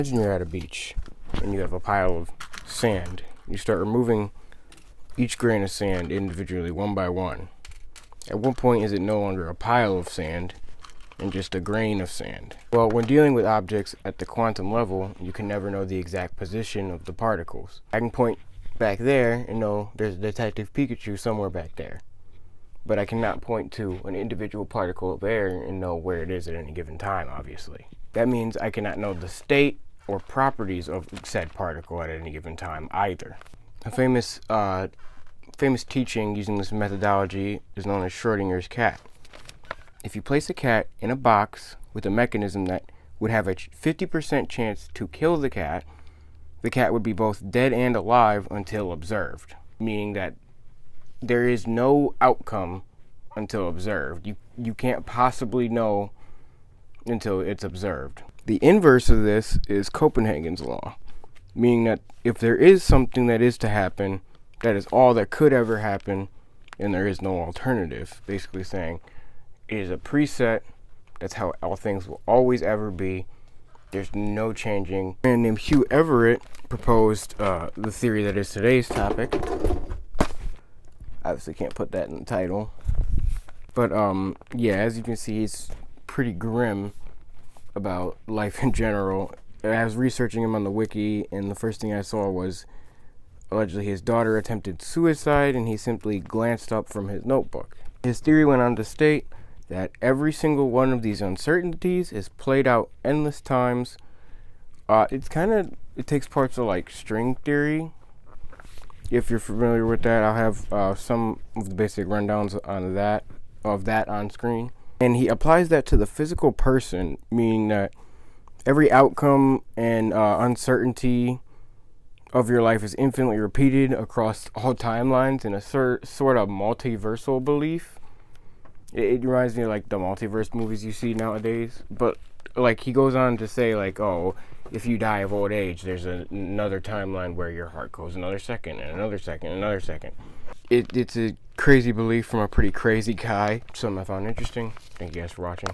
Imagine you're at a beach and you have a pile of sand. You start removing each grain of sand individually, one by one. At what point is it no longer a pile of sand and just a grain of sand? Well, when dealing with objects at the quantum level, you can never know the exact position of the particles. I can point back there and know there's Detective Pikachu somewhere back there. But I cannot point to an individual particle there and know where it is at any given time, obviously. That means I cannot know the state or properties of said particle at any given time either. A famous teaching using this methodology is known as Schrodinger's cat. If you place a cat in a box with a mechanism that would have a 50% chance to kill the cat would be both dead and alive until observed, meaning that there is no outcome until observed. You can't possibly know until it's observed. The inverse of this is Copenhagen's law, meaning that if there is something that is to happen, that is all that could ever happen, and there is no alternative. Basically saying it is a preset, that's how all things will always ever be. There's no changing. A man named Hugh Everett proposed the theory that is today's topic. Obviously can't put that in the title. But yeah, as you can see, he's pretty grim about life in general. I was researching him on the wiki, and the first thing I saw was allegedly his daughter attempted suicide, and he simply glanced up from his notebook. His theory went on to state that every single one of these uncertainties is played out endless times. It takes parts of like string theory. If you're familiar with that, I'll have some of the basic rundowns on that on screen. And he applies that to the physical person, meaning that every outcome and uncertainty of your life is infinitely repeated across all timelines in a sort of multiversal belief. It reminds me of like the multiverse movies you see nowadays. But like he goes on to say like, oh, if you die of old age, there's another timeline where your heart goes another second and another second and another second. It's a crazy belief from a pretty crazy guy. Something I found interesting. Thank you guys for watching.